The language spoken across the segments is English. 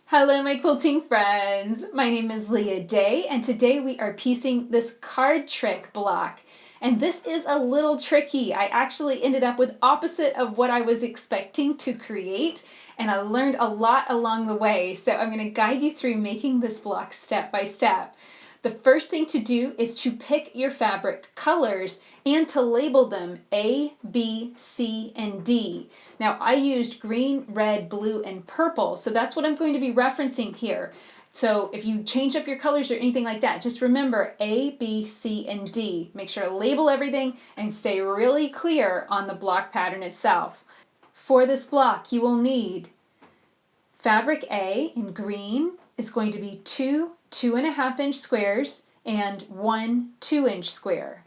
Hello my quilting friends! My name is Leah Day and today we are piecing this card trick block. And this is a little tricky. I actually ended up with opposite of what I was expecting to create, and I learned a lot along the way. So I'm going to guide you through making this block step by step. The first thing to do is to pick your fabric colors and to label them A, B, C, and D. Now I used green, red, blue, and purple, so that's what I'm going to be referencing here. So if you change up your colors or anything like that, just remember A, B, C, and D. Make sure to label everything and stay really clear on the block pattern itself. For this block, you will need fabric A in green is going to be two 2.5-inch squares and one 2-inch square.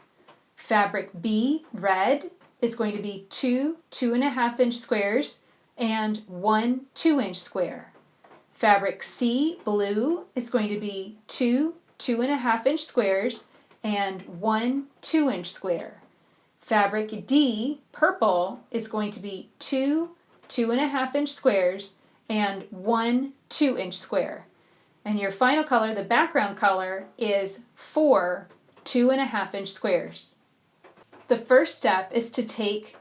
Fabric B, red, is going to be two 2.5-inch squares and one 2-inch square. Fabric C, blue, is going to be two 2.5-inch squares and one 2-inch square. Fabric D, purple, is going to be two 2.5-inch squares and one 2-inch square. And your final color, the background color, is four 2.5-inch squares. The first step is to take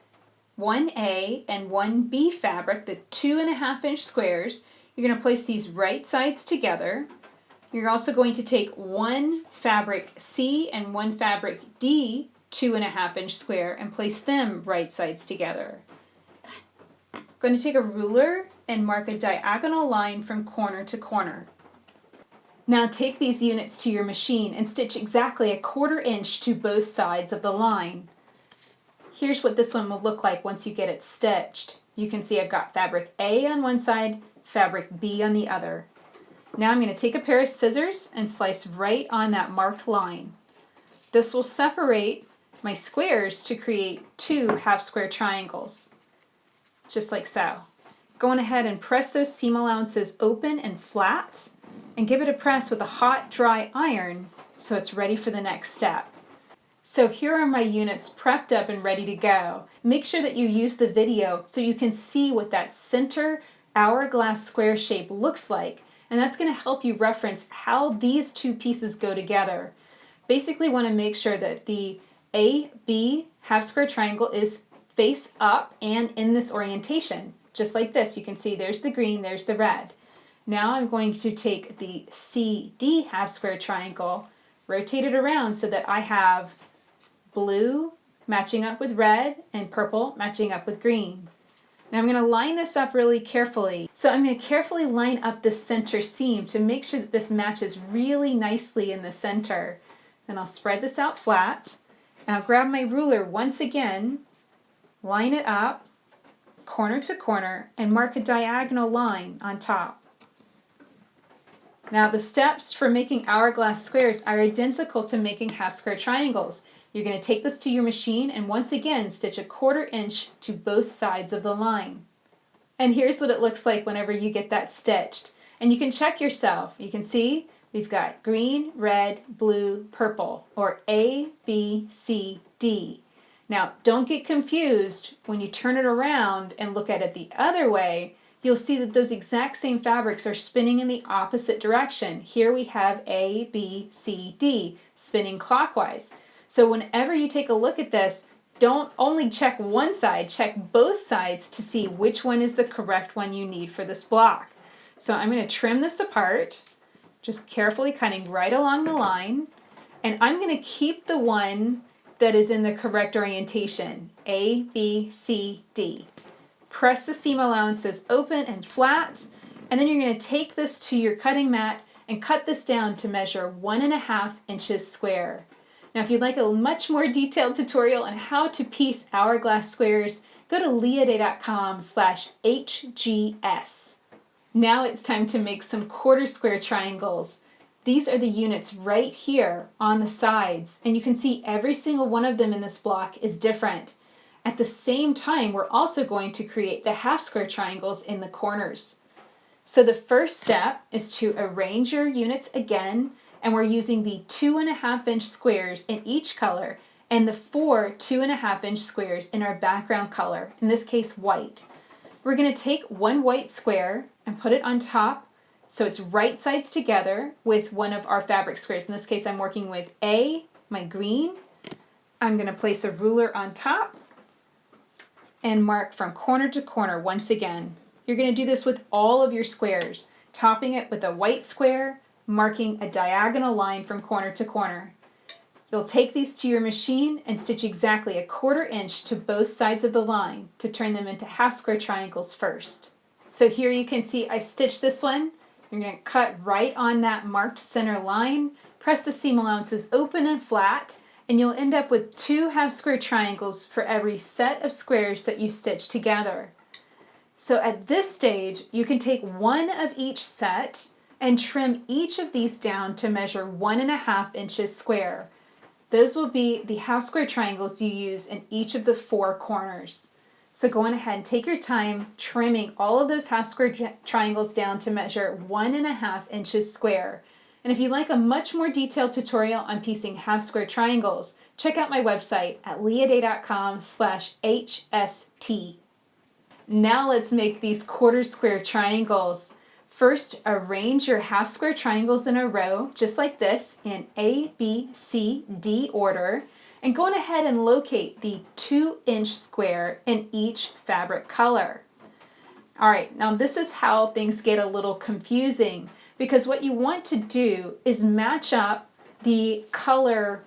1A and 1B fabric, the 2.5-inch squares. You're going to place these right sides together. You're also going to take one fabric C and one fabric D 2.5-inch square and place them right sides together. I'm going to take a ruler and mark a diagonal line from corner to corner. Now take these units to your machine and stitch exactly 1/4 inch to both sides of the line. Here's what this one will look like once you get it stitched. You can see I've got fabric A on one side, fabric B on the other. Now I'm going to take a pair of scissors and slice right on that marked line. This will separate my squares to create two half-square triangles, just like so. Going ahead and press those seam allowances open and flat, and give it a press with a hot, dry iron so it's ready for the next step. So here are my units prepped up and ready to go. Make sure that you use the video so you can see what that center hourglass square shape looks like, and that's going to help you reference how these two pieces go together. Basically want to make sure that the AB half square triangle is face up and in this orientation. Just like this, you can see there's the green, there's the red. Now I'm going to take the CD half square triangle, rotate it around so that I have blue matching up with red and purple matching up with green. Now I'm going to line this up really carefully. So I'm going to carefully line up the center seam to make sure that this matches really nicely in the center. Then I'll spread this out flat, and I'll grab my ruler once again, line it up, corner to corner, and mark a diagonal line on top. Now the steps for making hourglass squares are identical to making half square triangles. You're going to take this to your machine and once again stitch 1/4 inch to both sides of the line. And here's what it looks like whenever you get that stitched. And you can check yourself. You can see we've got green, red, blue, purple, or A, B, C, D. Now don't get confused when you turn it around and look at it the other way. You'll see that those exact same fabrics are spinning in the opposite direction. Here we have A, B, C, D, spinning clockwise. So whenever you take a look at this, don't only check one side, check both sides to see which one is the correct one you need for this block. So I'm going to trim this apart, just carefully cutting right along the line, and I'm going to keep the one that is in the correct orientation, A, B, C, D. Press the seam allowances open and flat, and then you're going to take this to your cutting mat and cut this down to measure 1.5 inches square. Now if you'd like a much more detailed tutorial on how to piece hourglass squares, go to leahday.com/HGS. Now it's time to make some 1/4 square triangles. These are the units right here on the sides, and you can see every single one of them in this block is different. At the same time, we're also going to create the half square triangles in the corners. So the first step is to arrange your units again, and we're using the 2.5-inch squares in each color and the four 2.5-inch squares in our background color, in this case white. We're going to take one white square and put it on top So it's right sides together with one of our fabric squares. In this case, I'm working with A, my green. I'm going to place a ruler on top and mark from corner to corner once again. You're going to do this with all of your squares, topping it with a white square, marking a diagonal line from corner to corner. You'll take these to your machine and stitch exactly 1/4 inch to both sides of the line to turn them into half square triangles first. So here you can see I've stitched this one. You're going to cut right on that marked center line, press the seam allowances open and flat, and you'll end up with 2 half square triangles for every set of squares that you stitch together. So at this stage, you can take one of each set and trim each of these down to measure 1.5 inches square. Those will be the half square triangles you use in each of the 4 corners. So go on ahead and take your time trimming all of those half square triangles down to measure 1.5 inches square. And if you'd like a much more detailed tutorial on piecing half square triangles, check out my website at leahday.com/HST. Now let's make these 1/4 square triangles. First, arrange your half square triangles in a row, just like this, in A, B, C, D order, and go on ahead and locate the 2-inch square in each fabric color. All right, now this is how things get a little confusing, because what you want to do is match up the color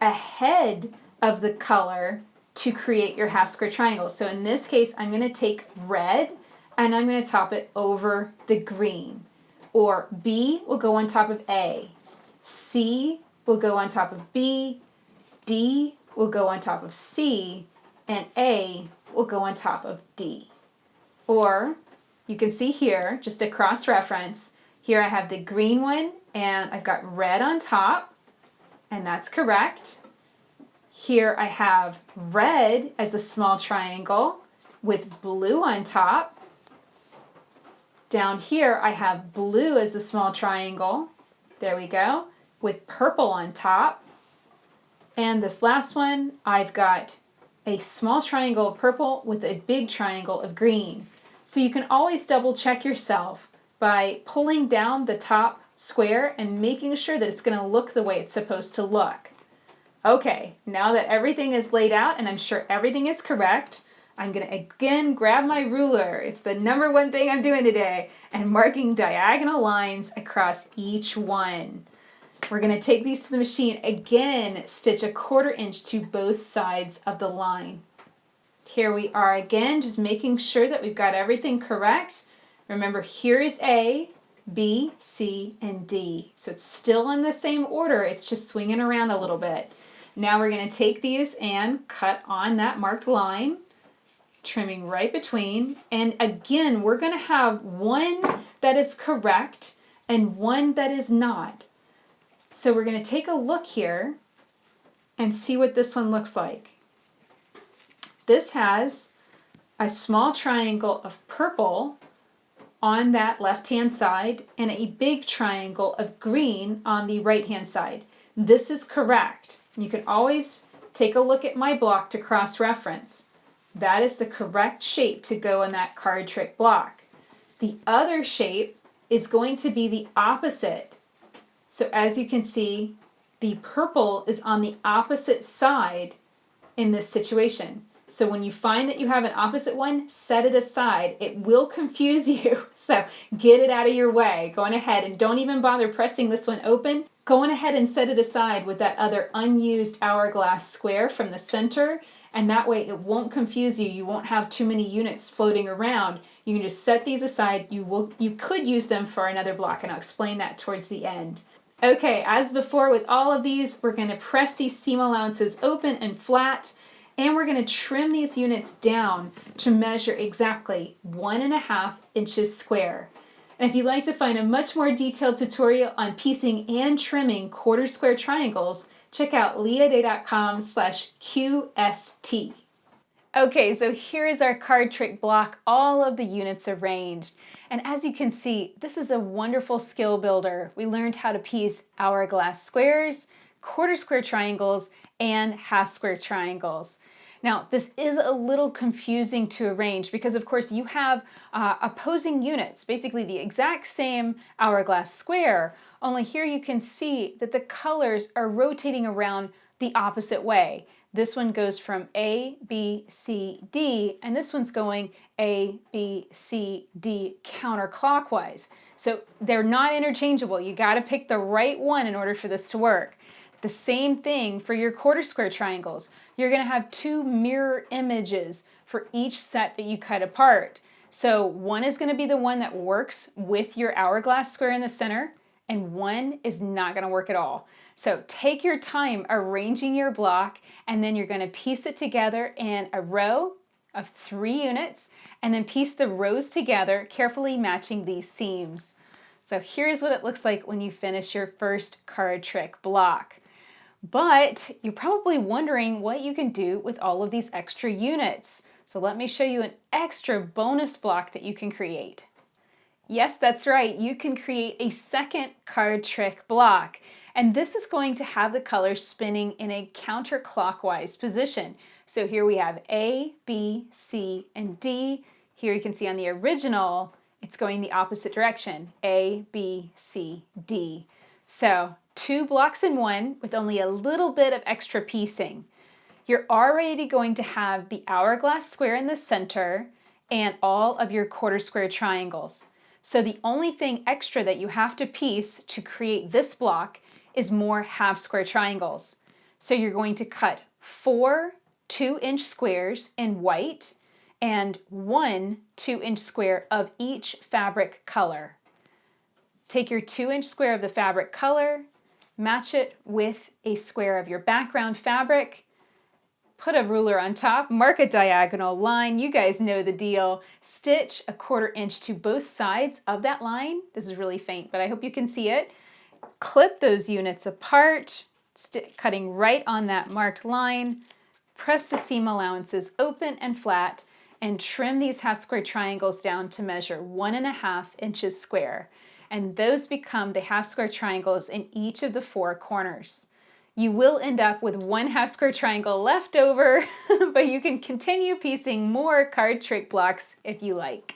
ahead of the color to create your half square triangle. So in this case, I'm going to take red and I'm going to top it over the green. Or B will go on top of A. C will go on top of B. D will go on top of C. And A will go on top of D. Or you can see here, just a cross reference, here I have the green one and I've got red on top, and that's correct. Here I have red as the small triangle with blue on top. Down here I have blue as the small triangle, there we go, with purple on top. And this last one, I've got a small triangle of purple with a big triangle of green. So you can always double check yourself by pulling down the top square and making sure that it's going to look the way it's supposed to look. Okay, now that everything is laid out and I'm sure everything is correct, I'm going to again grab my ruler. It's the number one thing I'm doing today, and marking diagonal lines across each one. We're going to take these to the machine again, stitch 1/4 inch to both sides of the line. Here we are again, just making sure that we've got everything correct. Remember, here is A, B, C, and D. So it's still in the same order, it's just swinging around a little bit. Now we're going to take these and cut on that marked line, trimming right between. And again, we're going to have one that is correct and one that is not. So we're going to take a look here and see what this one looks like. This has a small triangle of purple on that left-hand side and a big triangle of green on the right-hand side. This is correct. You can always take a look at my block to cross-reference. That is the correct shape to go in that card trick block. The other shape is going to be the opposite. So as you can see, the purple is on the opposite side in this situation. So when you find that you have an opposite one, set it aside. It will confuse you. So get it out of your way. Go on ahead and don't even bother pressing this one open. Go on ahead and set it aside with that other unused hourglass square from the center, and that way it won't confuse you. You won't have too many units floating around. You can just set these aside. You could use them for another block, and I'll explain that towards the end. Okay, as before with all of these, we're going to press these seam allowances open and flat, and we're going to trim these units down to measure exactly 1.5 inches square. And if you'd like to find a much more detailed tutorial on piecing and trimming 1/4 square triangles, check out leahday.com/QST. Okay, so here is our card trick block, all of the units arranged. And as you can see, this is a wonderful skill builder. We learned how to piece hourglass squares, 1/4 square triangles, and half square triangles. Now, this is a little confusing to arrange because, of course, you have opposing units, basically the exact same hourglass square, only here you can see that the colors are rotating around the opposite way. This one goes from A, B, C, D, and this one's going A, B, C, D counterclockwise. So they're not interchangeable. You got to pick the right one in order for this to work. The same thing for your quarter square triangles. You're going to have two mirror images for each set that you cut apart. So one is going to be the one that works with your hourglass square in the center, and one is not going to work at all. So take your time arranging your block, and then you're going to piece it together in a row of 3 units, and then piece the rows together, carefully matching these seams. So here's what it looks like when you finish your first card trick block. But you're probably wondering what you can do with all of these extra units. So let me show you an extra bonus block that you can create. Yes, that's right, you can create a second card trick block. And this is going to have the colors spinning in a counterclockwise position. So here we have A, B, C, and D. Here you can see on the original, it's going the opposite direction, A, B, C, D. So 2 blocks in one with only a little bit of extra piecing. You're already going to have the hourglass square in the center and all of your quarter square triangles. So the only thing extra that you have to piece to create this block is more half square triangles. So you're going to cut 4 2-inch squares in white and 1 2-inch square of each fabric color. Take your 2-inch square of the fabric color, match it with a square of your background fabric, put a ruler on top, mark a diagonal line, you guys know the deal. Stitch a 1/4 inch to both sides of that line. This is really faint, but I hope you can see it. Clip those units apart, cutting right on that marked line. Press the seam allowances open and flat, and trim these half square triangles down to measure 1.5 inches square. And those become the half square triangles in each of the 4 corners. You will end up with 1 half square triangle left over, but you can continue piecing more card trick blocks if you like.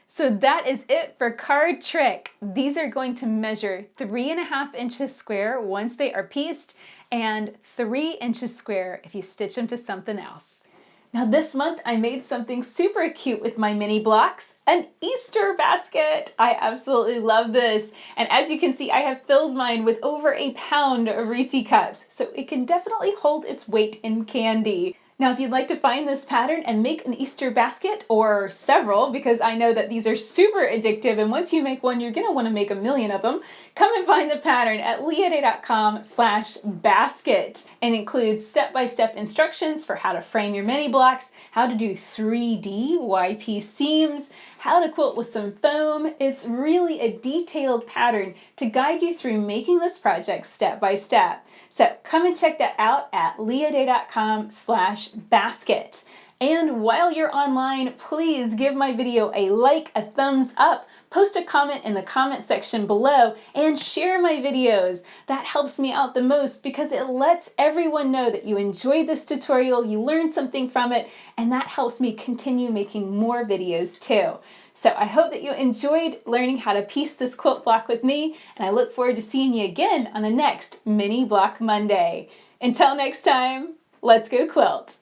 So that is it for card trick. These are going to measure 3.5 inches square once they are pieced, and 3 inches square if you stitch them to something else. Now this month I made something super cute with my mini blocks, an Easter basket. I absolutely love this. And as you can see, I have filled mine with over a pound of Reese cups, so it can definitely hold its weight in candy. Now, if you'd like to find this pattern and make an Easter basket, or several, because I know that these are super addictive, and once you make one, you're gonna wanna make a million of them, come and find the pattern at leahday.com/basket, and includes step-by-step instructions for how to frame your mini blocks, how to do 3D YP seams, how to quilt with some foam. It's really a detailed pattern to guide you through making this project step by step. So come and check that out at leahday.com/basket. And while you're online, please give my video a like, a thumbs up, post a comment in the comment section below, and share my videos. That helps me out the most because it lets everyone know that you enjoyed this tutorial, you learned something from it, and that helps me continue making more videos too. So I hope that you enjoyed learning how to piece this quilt block with me, and I look forward to seeing you again on the next Mini Block Monday. Until next time, let's go quilt!